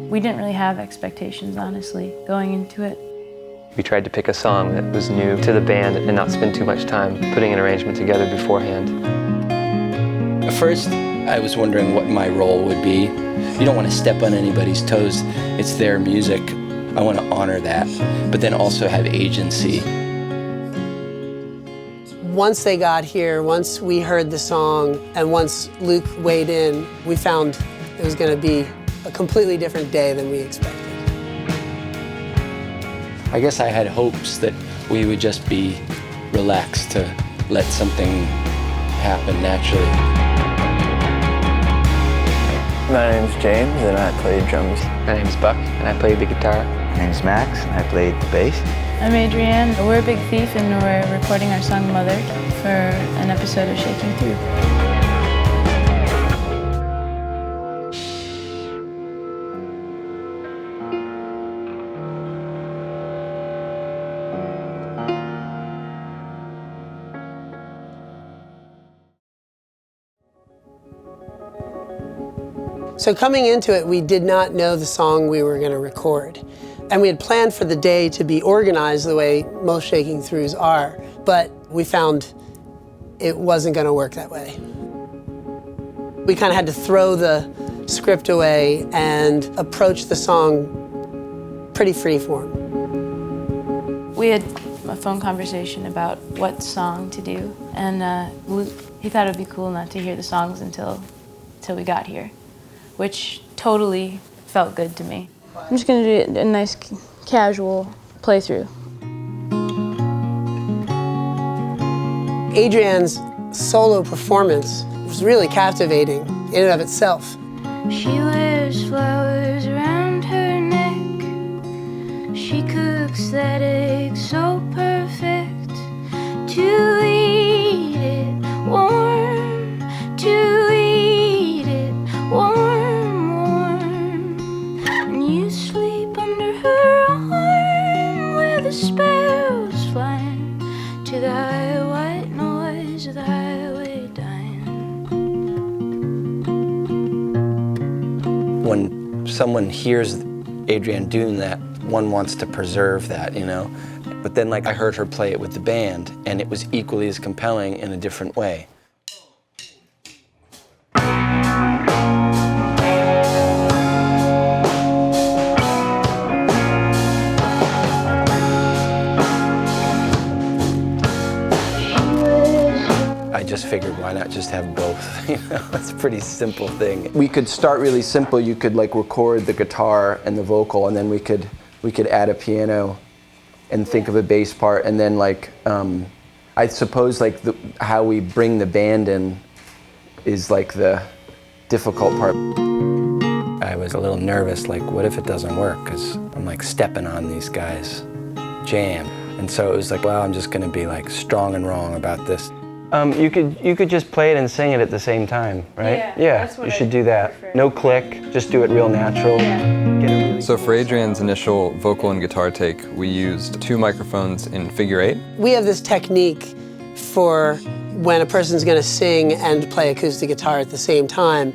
We didn't really have expectations, honestly, going into it. We tried to pick a song that was new to the band and not spend too much time putting an arrangement together beforehand. At first, I was wondering what my role would be. You don't want to step on anybody's toes. It's their music. I want to honor that, but then also have agency. Once they got here, once we heard the song, and once Luke weighed in, we found it was going to be a completely different day than we expected. I guess I had hopes that we would just be relaxed to let something happen naturally. My name's James, and I play drums. My name's Buck, and I play the guitar. My name's Max, and I played the bass. I'm Adrianne. We're Big Thief, and we're recording our song Mother for an episode of Shaking Through. So coming into it, we did not know the song we were going to record. And we had planned for the day to be organized the way most Shaking Throughs are, but we found it wasn't going to work that way. We kind of had to throw the script away and approach the song pretty freeform. We had a phone conversation about what song to do, and Luke, he thought it would be cool not to hear the songs until we got here, which totally felt good to me. I'm just going to do a nice casual playthrough. Adrianne's solo performance was really captivating in and of itself. She wears flowers around her neck. She cooks that egg so perfect. To eat it warm, to eat it warm, warm. And you sleep under her arm where the sparrows flying to the high white noise of the highway dying. When someone hears Adrianne doing that, one wants to preserve that, you know? But then, like, I heard her play it with the band, and it was equally as compelling in a different way. I just figured, why not just have both? You know, it's a pretty simple thing. We could start really simple. You could like record the guitar and the vocal, and then we could add a piano and think of a bass part, and then like I suppose like how we bring the band in is like the difficult part. I was a little nervous, like what if it doesn't work? Because I'm like stepping on these guys' jam, and so it was like, well, I'm just going to be like strong and wrong about this. You could just play it and sing it at the same time, right? Yeah, that's what you should do that. Prefer. No click, just do it real natural. Yeah. Get it really so for Adrianne's initial vocal and guitar take, we used 2 microphones in figure 8. We have this technique for when a person's going to sing and play acoustic guitar at the same time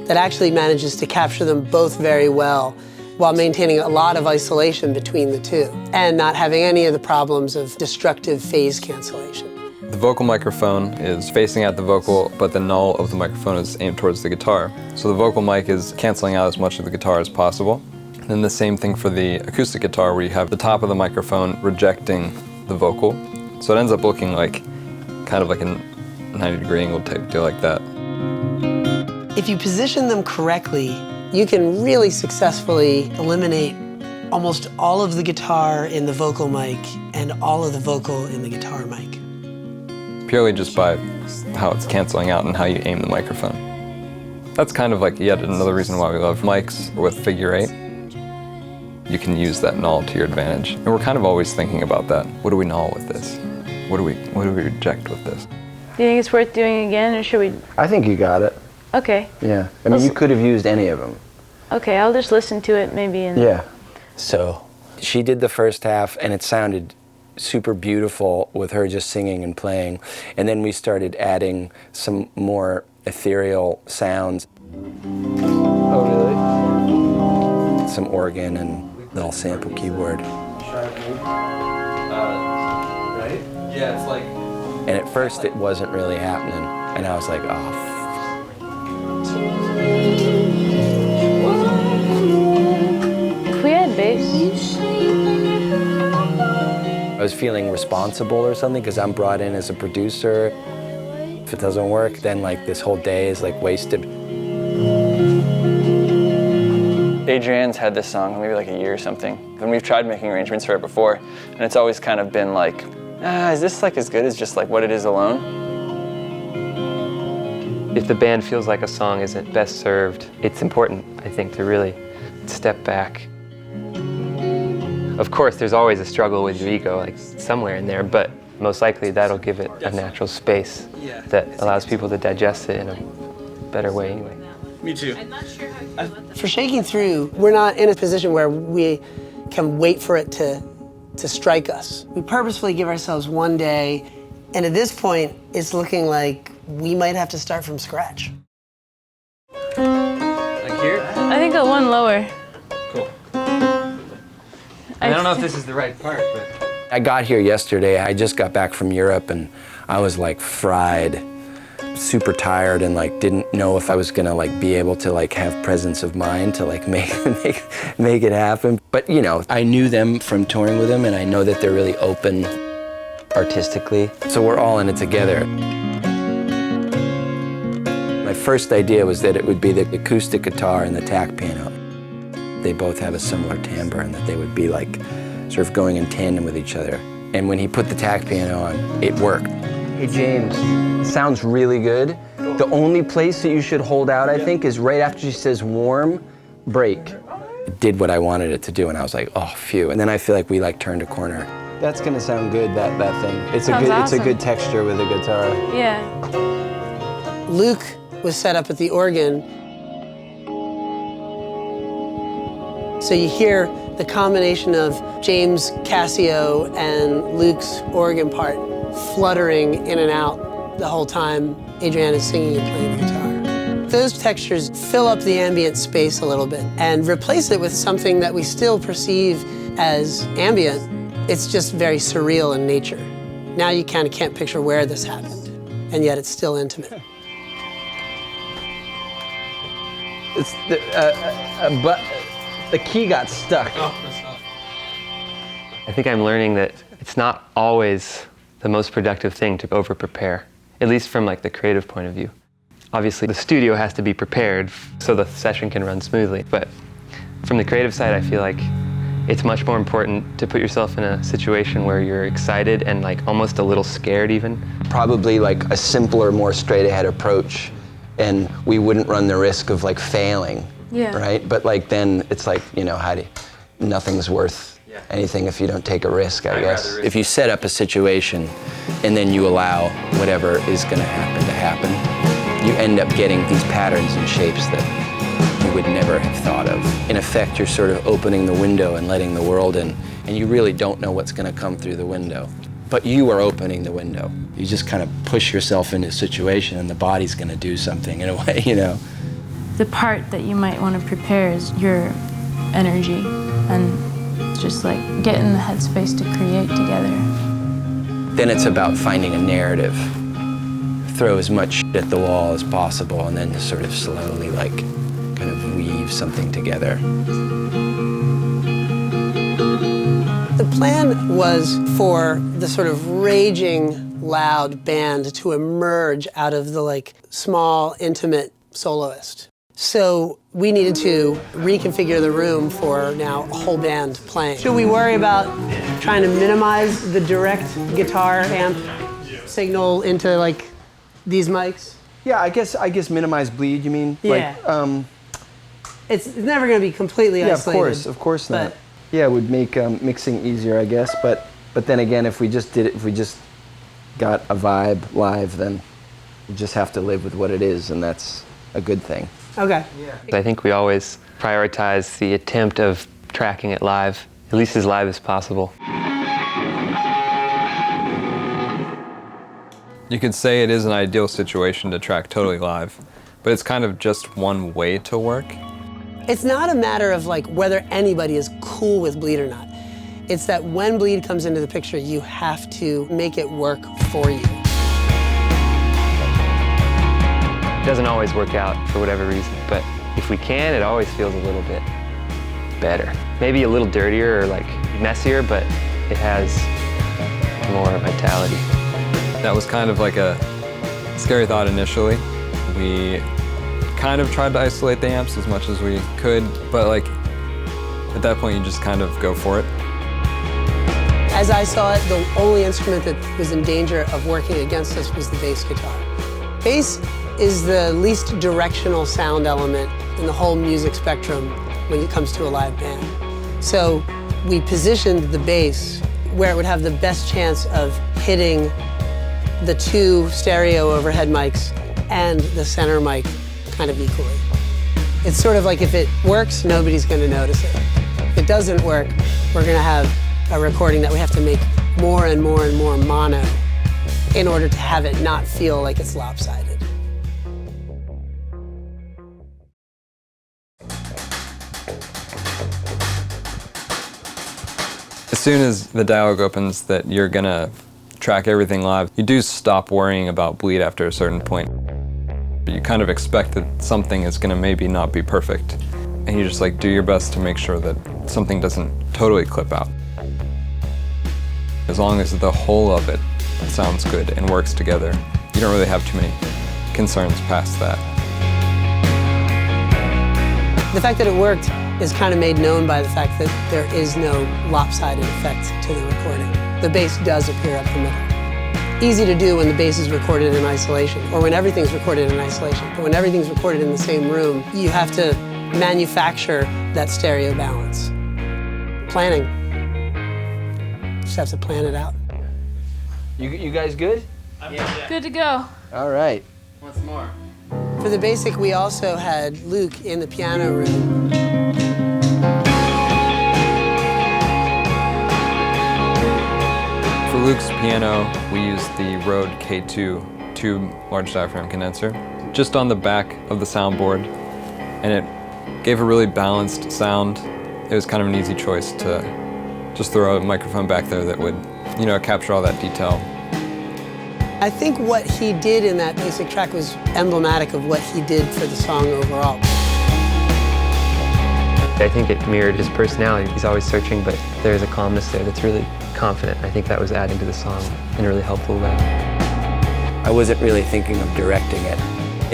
that actually manages to capture them both very well while maintaining a lot of isolation between the two and not having any of the problems of destructive phase cancellation. The vocal microphone is facing out the vocal, but the null of the microphone is aimed towards the guitar. So the vocal mic is canceling out as much of the guitar as possible. And then the same thing for the acoustic guitar, where you have the top of the microphone rejecting the vocal. So it ends up looking like kind of like a 90-degree angle type deal like that. If you position them correctly, you can really successfully eliminate almost all of the guitar in the vocal mic and all of the vocal in the guitar mic. Purely just by how it's canceling out and how you aim the microphone. That's kind of like yet another reason why we love mics with figure 8. You can use that null to your advantage. And we're kind of always thinking about that. What do we null with this? What do we reject with this? Do you think it's worth doing again, or should we? I think you got it. Okay. Yeah, I mean, you could have used any of them. Okay, I'll just listen to it maybe. Yeah. So she did the first half, and it sounded super beautiful with her just singing and playing. And then we started adding some more ethereal sounds. Oh, really? some organ and little sample keyboard. Right? Yeah, it's like... And at first it wasn't really happening, and I was like, oh, If we had bass, I was feeling responsible or something because I'm brought in as a producer. If it doesn't work, then like this whole day is like wasted. Adrianne's had this song maybe like a year or something, and we've tried making arrangements for it before, and it's always kind of been like, is this like as good as just like what it is alone? If the band feels like a song isn't best served, it's important, I think, to really step back. Of course, there's always a struggle with your ego, like somewhere in there, but most likely that'll give it a natural space that allows people to digest it in a better way anyway. Me too. For Shaking Through, we're not in a position where we can wait for it to strike us. We purposefully give ourselves one day, and at this point, it's looking like we might have to start from scratch. Like here? I think a one lower. Cool. I don't know if this is the right part, but... I got here yesterday. I just got back from Europe, and I was like fried, super tired, and like didn't know if I was gonna like be able to like have presence of mind to like make it happen. But you know, I knew them from touring with them, and I know that they're really open artistically. So we're all in it together. My first idea was that it would be the acoustic guitar and the Tack piano. They both have a similar timbre, and that they would be like sort of going in tandem with each other. And when he put the Tack piano on, it worked. Hey James, sounds really good. The only place that you should hold out, I think, is right after she says warm, break. It did what I wanted it to do, and I was like, oh, phew. And then I feel like we like turned a corner. That's gonna sound good, that thing. It's Sounds a good texture with a guitar. Yeah. Luke was set up at the organ. So you hear the combination of James' Casio and Luke's organ part fluttering in and out the whole time Adrianne is singing and playing the guitar. Those textures fill up the ambient space a little bit and replace it with something that we still perceive as ambient. It's just very surreal in nature. Now you kind of can't picture where this happened, and yet it's still intimate. It's but the key got stuck. I think I'm learning that it's not always the most productive thing to over-prepare, at least from like the creative point of view. Obviously, the studio has to be prepared so the session can run smoothly, but from the creative side, I feel like it's much more important to put yourself in a situation where you're excited and like almost a little scared even. Probably like a simpler, more straight-ahead approach, and we wouldn't run the risk of like failing, right? But like then it's like, you know, nothing's worth anything if you don't take a risk, I guess. If you set up a situation and then you allow whatever is gonna happen to happen, you end up getting these patterns and shapes that you would never have thought of. In effect, you're sort of opening the window and letting the world in, and you really don't know what's gonna come through the window. But you are opening the window. You just kind of push yourself into a situation and the body's gonna do something in a way, you know? The part that you might want to prepare is your energy, and just like get in the headspace to create together. Then it's about finding a narrative. Throw as much shit at the wall as possible, and then sort of slowly like kind of weave something together. The plan was for the sort of raging, loud band to emerge out of the like small, intimate soloist. So we needed to reconfigure the room for now a whole band playing. Should we worry about trying to minimize the direct guitar amp signal into like these mics? Yeah, I guess minimize bleed, you mean? Yeah. Like, it's never going to be completely isolated. Of course not. Yeah, it would make mixing easier, I guess. But then again, if we just got a vibe live, then you just have to live with what it is, and that's a good thing. Okay. I think we always prioritize the attempt of tracking it live, at least as live as possible. You could say it is an ideal situation to track totally live, but it's kind of just one way to work. It's not a matter of like whether anybody is cool with bleed or not. It's that when bleed comes into the picture, you have to make it work for you. It doesn't always work out for whatever reason, but if we can, it always feels a little bit better. Maybe a little dirtier or like messier, but it has more vitality. That was kind of like a scary thought initially. We kind of tried to isolate the amps as much as we could, but like at that point you just kind of go for it. As I saw it, the only instrument that was in danger of working against us was the bass guitar. Bass is the least directional sound element in the whole music spectrum when it comes to a live band. So we positioned the bass where it would have the best chance of hitting the two stereo overhead mics and the center mic kind of equally. It's sort of like if it works, nobody's gonna notice it. If it doesn't work, we're gonna have a recording that we have to make more and more and more mono in order to have it not feel like it's lopsided. As soon as the dialogue opens that you're gonna track everything live, you do stop worrying about bleed after a certain point. You kind of expect that something is gonna maybe not be perfect, and you just like do your best to make sure that something doesn't totally clip out. As long as the whole of it sounds good and works together, you don't really have too many concerns past that. The fact that it worked is kind of made known by the fact that there is no lopsided effect to the recording. The bass does appear up the middle. Easy to do when the bass is recorded in isolation, or when everything's recorded in isolation. But when everything's recorded in the same room, you have to manufacture that stereo balance. Planning. Just have to plan it out. You guys good? Good to go. All right. Once more. For the basic, we also had Luke in the piano room. For Luke's piano, we used the Rode K2 tube large diaphragm condenser just on the back of the soundboard, and it gave a really balanced sound. It was kind of an easy choice to just throw a microphone back there that would, you know, capture all that detail. I think what he did in that basic track was emblematic of what he did for the song overall. I think it mirrored his personality. He's always searching, but there's a calmness there that's really confident. I think that was adding to the song in a really helpful way. I wasn't really thinking of directing it.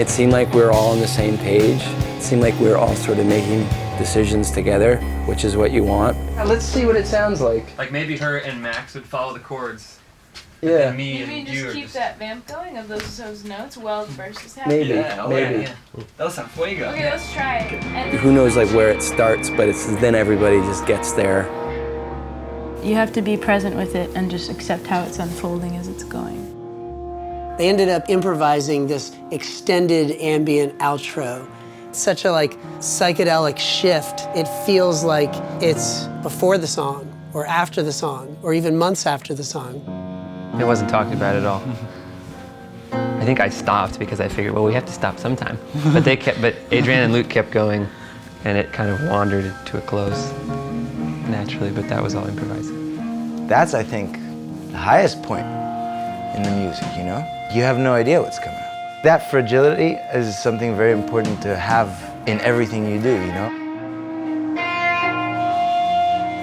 It seemed like we were all on the same page. It seemed like we were all sort of making decisions together, which is what you want. Let's see what it sounds like. Like maybe her and Max would follow the chords. Yeah. Me You mean just keep that vamp going of those notes while the verse is happening? Maybe, maybe. Yeah. That sounds fuego. Okay, let's try it. And Who knows like where it starts, but it's then everybody just gets there. you have to be present with it and just accept how it's unfolding as it's going. They ended up improvising this extended ambient outro. Such a like psychedelic shift. It feels like it's before the song, or after the song, or even months after the song. It wasn't talked about at all. I think I stopped because I figured, well, we have to stop sometime. But Adrianne and Luke kept going, and it kind of wandered to a close naturally, but that was all improvising. That's, I think, the highest point in the music, you know? You have no idea what's coming up. That fragility is something very important to have in everything you do, you know?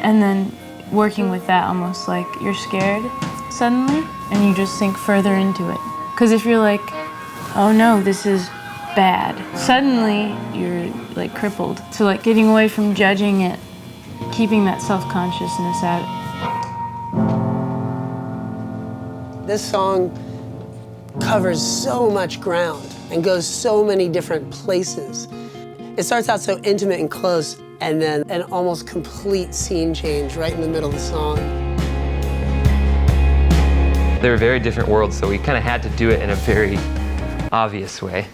And then working with that almost like you're scared suddenly, and you just sink further into it. Because if you're like, oh no, this is bad, suddenly you're like crippled. So like getting away from judging it, keeping that self-consciousness out. This song covers so much ground and goes so many different places. It starts out so intimate and close, and then an almost complete scene change right in the middle of the song. They were very different worlds, so we kind of had to do it in a very obvious way.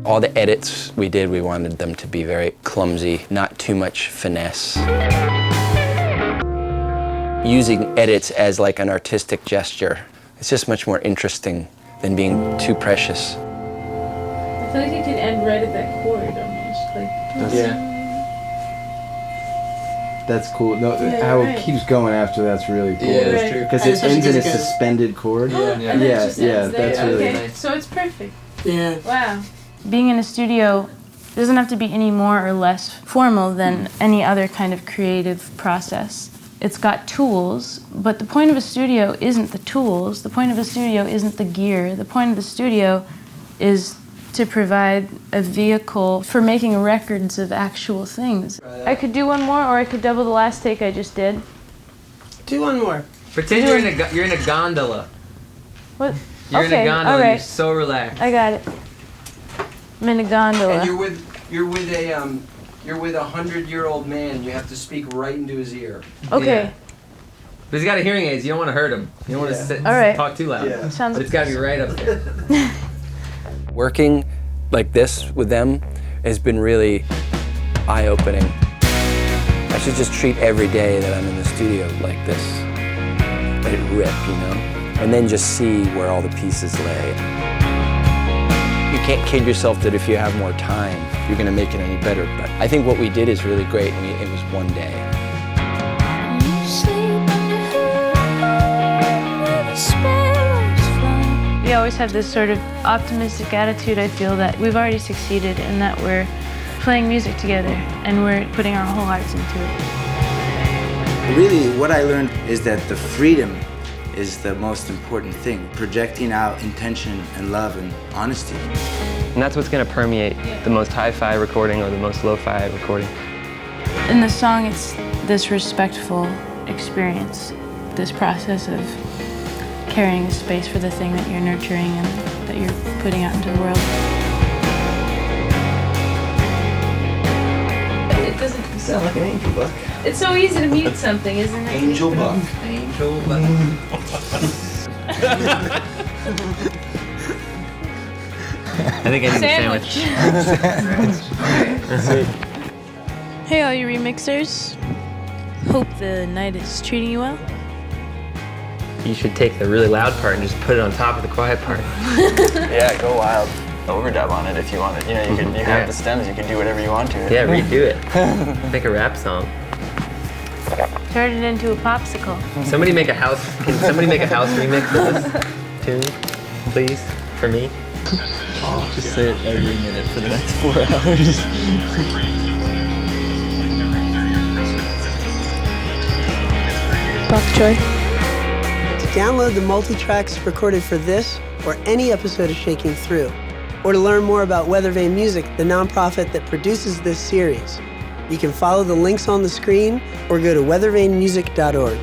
All the edits we did, we wanted them to be very clumsy, not too much finesse. Using edits as like an artistic gesture, it's just much more interesting than being too precious. I feel like it could end right at that chord almost. Like, yeah. That's cool. No, how it keeps going after that's really cool. Yeah, that's true. Because it ends in a suspended chord. Yeah, that's really nice. So it's perfect. Yeah. Wow. Being in a studio doesn't have to be any more or less formal than any other kind of creative process. It's got tools, but the point of a studio isn't the tools. The point of a studio isn't the gear. The point of the studio is to provide a vehicle for making records of actual things. I could do one more, or I could double the last take I just did. Do one more. Pretend you're in a gondola. What? You're in a gondola. All And right. you're so relaxed. I got it. I'm in a gondola. And you're with a 100-year-old man. You have to speak right into his ear. Okay. Yeah. But he's got a hearing aids. You don't want to hurt him. You don't want to All right. talk too loud. Yeah. Sounds. But it's got to be right up there. Working like this with them has been really eye-opening. I should just treat every day that I'm in the studio like this. Let it rip, you know? And then just see where all the pieces lay. You can't kid yourself that if you have more time, you're gonna make it any better. But I think what we did is really great, and it was one day. We always have this sort of optimistic attitude, I feel, that we've already succeeded and that we're playing music together and we're putting our whole hearts into it. Really, what I learned is that the freedom is the most important thing. Projecting out intention and love and honesty. And that's what's going to permeate the most hi-fi recording or the most lo-fi recording. In the song, it's this respectful experience, this process of carrying a space for the thing that you're nurturing and that you're putting out into the world. It doesn't Sound like an angel buck. It's so easy to mute something, isn't it? Angel buck. Angel buck. I think I need a sandwich. Hey, all you remixers. Hope the night is treating you well. You should take the really loud part and just put it on top of the quiet part. Yeah, go wild. Overdub on it if you want it. You know, you have the stems, you can do whatever you want to it. Yeah, redo it. Make a rap song. Turn it into a popsicle. Somebody make a house. Can somebody make a house remix of this tune, please, for me? Just say it every minute for the next 4 hours. Bok choy. To download the multi-tracks recorded for this or any episode of Shaking Through, or to learn more about Weathervane Music, the nonprofit that produces this series, you can follow the links on the screen or go to weathervanemusic.org.